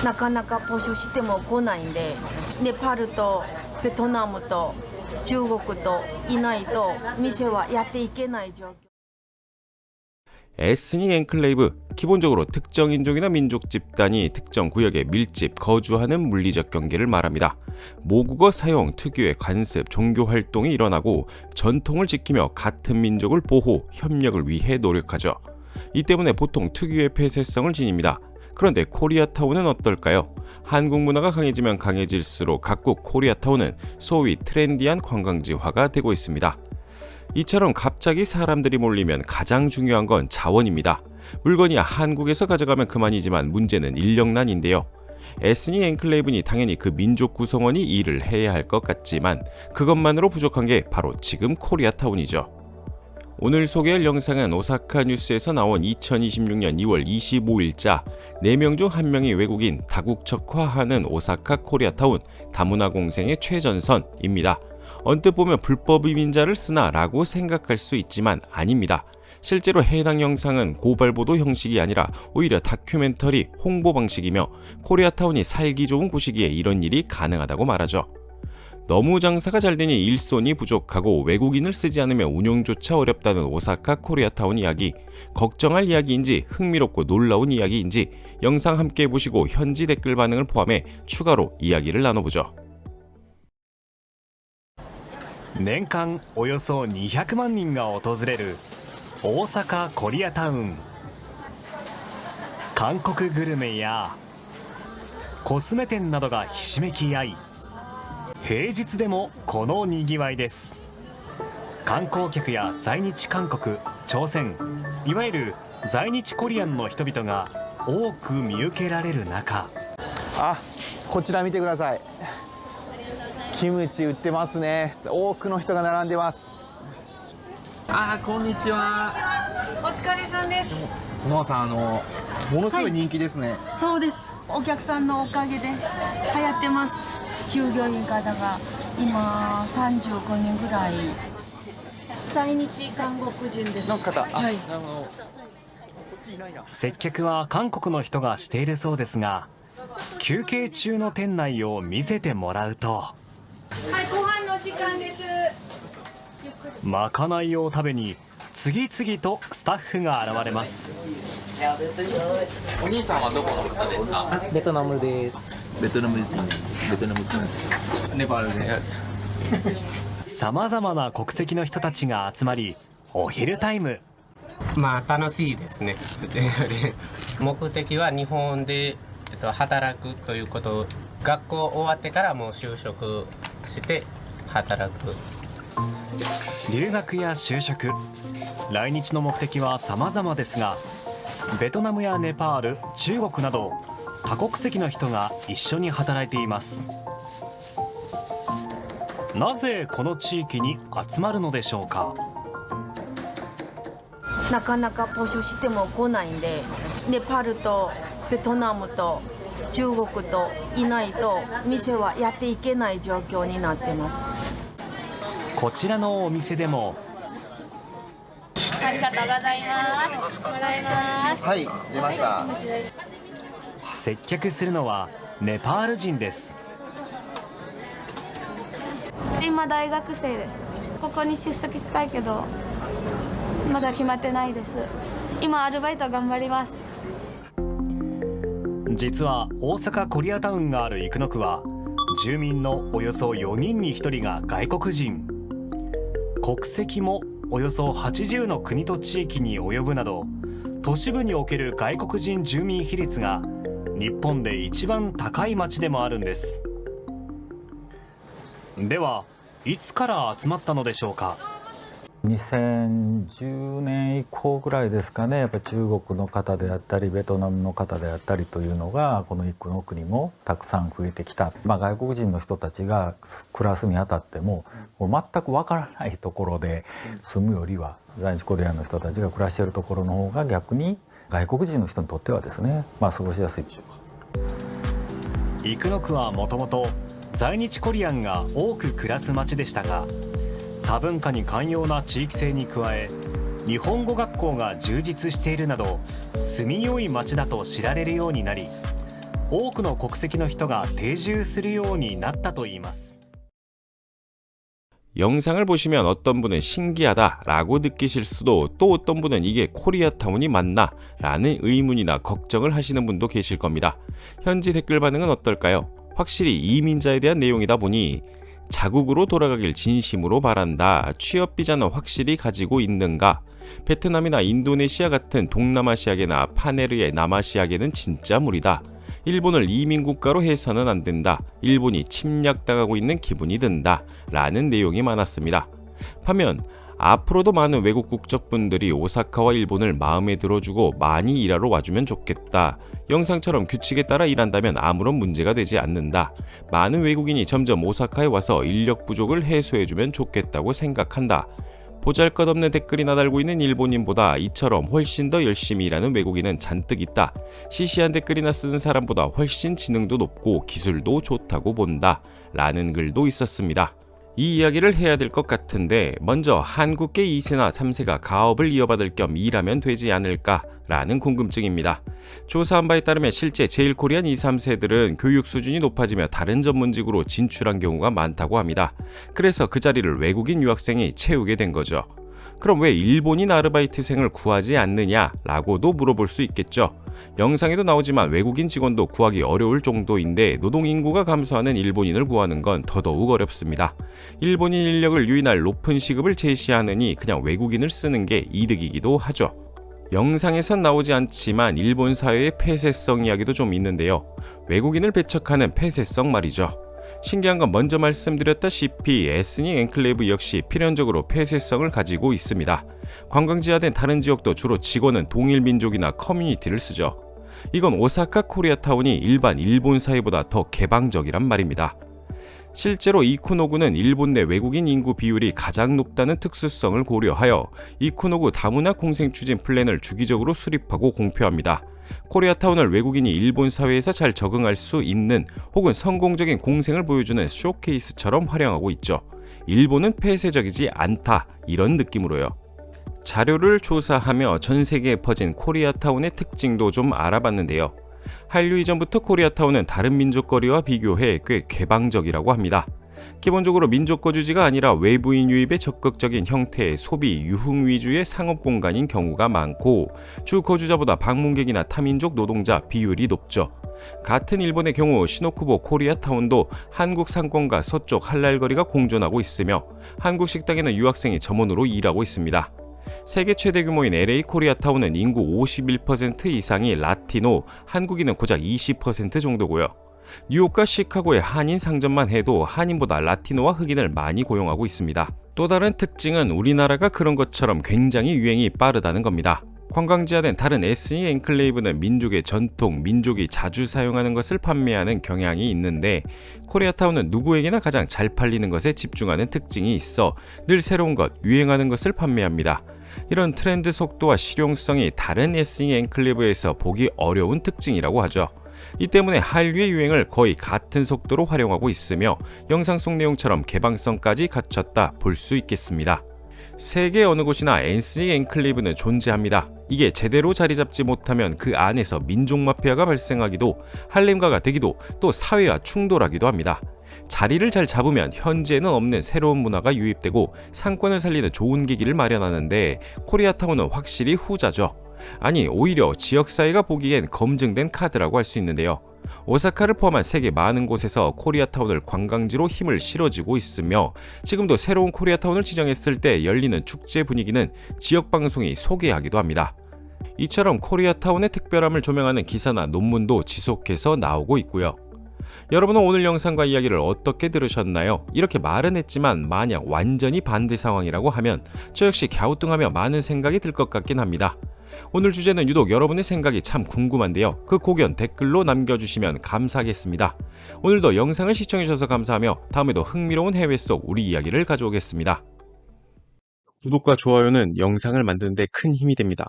なかなか募集しても来ないんで、ネパールとベトナムと中国といないと店はやっていけない状況。에스니 엔클레이브, 기본적으로 특정 인종이나 민족 집단이 특정 구역에 밀집, 거주하는 물리적 경계를 말합니다. 모국어 사용, 특유의 관습, 종교 활동이 일어나고 전통을 지키며 같은 민족을 보호, 협력을 위해 노력하죠. 이 때문에 보통 특유의 폐쇄성을 지닙니다. 그런데 코리아타운은 어떨까요? 한국 문화가 강해지면 강해질수록 각국 코리아타운은 소위 트렌디한 관광지화가 되고 있습니다. 이처럼 갑자기 사람들이 몰리면 가장 중요한 건 자원입니다. 물건이 한국에서 가져가면 그만이지만 문제는 인력난인데요. 에스니 엔클레이브니 당연히 그 민족 구성원이 일을 해야 할 것 같지만 그것만으로 부족한 게 바로 지금 코리아타운이죠. 오늘 소개할 영상은 오사카 뉴스에서 나온 2026년 2월 25일자 4명 중 1명이 외국인 다국적화하는 오사카 코리아타운 다문화 공생의 최전선입니다. 언뜻 보면 불법 이민자를 쓰나 라고 생각할 수 있지만 아닙니다. 실제로 해당 영상은 고발보도 형식이 아니라 오히려 다큐멘터리 홍보 방식이며 코리아타운이 살기 좋은 곳이기에 이런 일이 가능하다고 말하죠. 너무 장사가 잘 되니 일손이 부족하고 외국인을 쓰지 않으면 운영조차 어렵다는 오사카 코리아타운 이야기, 걱정할 이야기인지 흥미롭고 놀라운 이야기인지 영상 함께 보시고 현지 댓글 반응을 포함해 추가로 이야기를 나눠보죠. 年間およそ200万人が訪れる大阪コリアタウン。韓国グルメやコスメ店などがひしめき合い、平日でもこのにぎわいです。観光客や在日韓国、朝鮮、いわゆる在日コリアンの人々が多く見受けられる中、こちら見てください。キムチ売ってますね。多くの人が並んでます。こんにちは。お疲れさんです。ノアさん、ものすごい人気ですね。そうです。お客さんのおかげで流行ってます。従業員方が今35人ぐらい。在日韓国人です。の方、はい。なるほど。こっちいないな。接客は韓国の人がしているそうですが、休憩中の店内を見せてもらうと、はい、ご飯の時間です。まかないを食べに次々とスタッフが現れます。お兄さんはどこの方ですか？ベトナムです。ベトナム人。ベトナム人。ネパールです。さまざまな国籍の人たちが集まり、お昼タイム。楽しいですね。目的は日本で働くということ。学校終わってからもう就職して働く。留学や就職、来日の目的は様々ですが、ベトナムやネパール、中国など多国籍の人が一緒に働いています。なぜこの地域に集まるのでしょうか。なかなか募集しても来ないんで、ネパールとベトナムと中国といないと店はやっていけない状況になってます。こちらのお店でも、ありがとうございます。もらいます。はい、出ました。接客するのはネパール人です。今大学生です。ここに出席したいけどまだ決まってないです。今アルバイト頑張ります。実は大阪コリアタウンがある生野区は住民のおよそ4人に1人が外国人。国籍もおよそ80の国と地域に及ぶなど、都市部における外国人住民比率が日本で一番高い町でもあるんです。では、いつから集まったのでしょうか。2010年以降ぐらいですかね。やっぱり中国の方であったりベトナムの方であったりというのがこの生野区にもたくさん増えてきた。外国人の人たちが暮らすにあたっても全くわからないところで住むよりは在日コリアンの人たちが暮らしているところの方が逆に外国人の人にとってはですね、過ごしやすいでしょうか。生野区はもともと在日コリアンが多く暮らす町でしたが、多文化に寛容な地域性に加え、日本語学校が充実しているなど住みよい町だと知られるようになり、多くの国籍の人が定住するようになったといいます。 영상을 보시면 어떤 분은 신기하다 라고 느끼실 수도, 또 어떤 분은 이게 코리아타운이 맞나 라는 의문이나 걱정을 하시는 분도 계실 겁니다. 현지 댓글 반응은 어떨까요? 확실히 이민자에 대한 내용이다 보니 자국으로 돌아가길 진심으로 바란다, 취업 비자는 확실히 가지고 있는가, 베트남이나 인도네시아 같은 동남아시아계나 파네르의 남아시아계는 진짜 무리다, 일본을 이민국가로 해서는 안 된다, 일본이 침략당하고 있는 기분이 든다 라는 내용이 많았습니다. 반면 앞으로도 많은 외국 국적분들이 오사카와 일본을 마음에 들어주고 많이 일하러 와주면 좋겠다, 영상처럼 규칙에 따라 일한다면 아무런 문제가 되지 않는다, 많은 외국인이 점점 오사카에 와서 인력 부족을 해소해주면 좋겠다고 생각한다, 보잘것없는 댓글이나 달고 있는 일본인보다 이처럼 훨씬 더 열심히 일하는 외국인은 잔뜩 있다, 시시한 댓글이나 쓰는 사람보다 훨씬 지능도 높고 기술도 좋다고 본다 라는 글도 있었습니다. 이 이야기를 해야 될 것 같은데, 먼저 한국계 2세나 3세가 가업을 이어받을 겸 일하면 되지 않을까 라는 궁금증입니다. 조사한 바에 따르면 실제 제일코리안 2, 3세들은 교육 수준이 높아지며 다른 전문직으로 진출한 경우가 많다고 합니다. 그래서 그 자리를 외국인 유학생이 채우게 된 거죠. 그럼 왜 일본인 아르바이트생을 구하지 않느냐 라고도 물어볼 수 있겠죠. 영상에도 나오지만 외국인 직원도 구하기 어려울 정도인데 노동인구가 감소하는 일본인을 구하는 건 더더욱 어렵습니다. 일본인 인력을 유인할 높은 시급을 제시하느니 그냥 외국인을 쓰는 게 이득이기도 하죠. 영상에선 나오지 않지만 일본 사회의 폐쇄성 이야기도 좀 있는데요. 외국인을 배척하는 폐쇄성 말이죠. 신기한 건 먼저 말씀드렸다시피 에스닉 엔클레이브 역시 필연적으로 폐쇄성을 가지고 있습니다. 관광지화된 다른 지역도 주로 직원은 동일 민족이나 커뮤니티를 쓰죠. 이건 오사카 코리아타운이 일반 일본 사회보다 더 개방적이란 말입니다. 실제로 이쿠노구는 일본 내 외국인 인구 비율이 가장 높다는 특수성을 고려하여 이쿠노구 다문화 공생 추진 플랜을 주기적으로 수립하고 공표합니다. 코리아타운을 외국인이 일본 사회에서 잘 적응할 수 있는 혹은 성공적인 공생을 보여주는 쇼케이스처럼 활용하고 있죠. 일본은 폐쇄적이지 않다, 이런 느낌으로요. 자료를 조사하며 전 세계에 퍼진 코리아타운의 특징도 좀 알아봤는데요. 한류 이전부터 코리아타운은 다른 민족거리와 비교해 꽤 개방적이라고 합니다. 기본적으로 민족 거주지가 아니라 외부인 유입에 적극적인 형태의 소비, 유흥 위주의 상업 공간인 경우가 많고, 주 거주자보다 방문객이나 타민족 노동자 비율이 높죠. 같은 일본의 경우 시노쿠보 코리아타운도 한국 상권과 서쪽 할랄거리가 공존하고 있으며 한국 식당에는 유학생이 점원으로 일하고 있습니다. 세계 최대 규모인 LA 코리아타운은 인구 51% 이상이 라티노, 한국인은 고작 20% 정도고요. 뉴욕과 시카고의 한인 상점만 해도 한인보다 라티노와 흑인을 많이 고용하고 있습니다. 또 다른 특징은 우리나라가 그런 것처럼 굉장히 유행이 빠르다는 겁니다. 관광지화된 다른 에스닉 엔클레이브는 민족의 전통, 민족이 자주 사용하는 것을 판매하는 경향이 있는데, 코리아타운은 누구에게나 가장 잘 팔리는 것에 집중하는 특징이 있어 늘 새로운 것, 유행하는 것을 판매합니다. 이런 트렌드 속도와 실용성이 다른 에스닉 엔클레이브에서 보기 어려운 특징이라고 하죠. 이 때문에 한류의 유행을 거의 같은 속도로 활용하고 있으며 영상 속 내용처럼 개방성까지 갖췄다 볼 수 있겠습니다. 세계 어느 곳이나 에스닉 엔클레이브는 존재합니다. 이게 제대로 자리 잡지 못하면 그 안에서 민족 마피아가 발생하기도, 할렘가가 되기도, 또 사회와 충돌하기도 합니다. 자리를 잘 잡으면 현재는 없는 새로운 문화가 유입되고 상권을 살리는 좋은 계기를 마련하는데, 코리아타운은 확실히 후자죠. 아니, 오히려 지역사회가 보기엔 검증된 카드라고 할 수 있는데요. 오사카를 포함한 세계 많은 곳에서 코리아타운을 관광지로 힘을 실어주고 있으며, 지금도 새로운 코리아타운을 지정했을 때 열리는 축제 분위기는 지역방송이 소개하기도 합니다. 이처럼 코리아타운의 특별함을 조명하는 기사나 논문도 지속해서 나오고 있고요. 여러분은 오늘 영상과 이야기를 어떻게 들으셨나요? 이렇게 말은 했지만 만약 완전히 반대 상황이라고 하면 저 역시 갸우뚱하며 많은 생각이 들 것 같긴 합니다. 오늘 주제는 유독 여러분의 생각이 참 궁금한데요. 그 고견 댓글로 남겨주시면 감사하겠습니다. 오늘도 영상을 시청해주셔서 감사하며 다음에도 흥미로운 해외 속 우리 이야기를 가져오겠습니다. 구독과 좋아요는 영상을 만드는 데 큰 힘이 됩니다.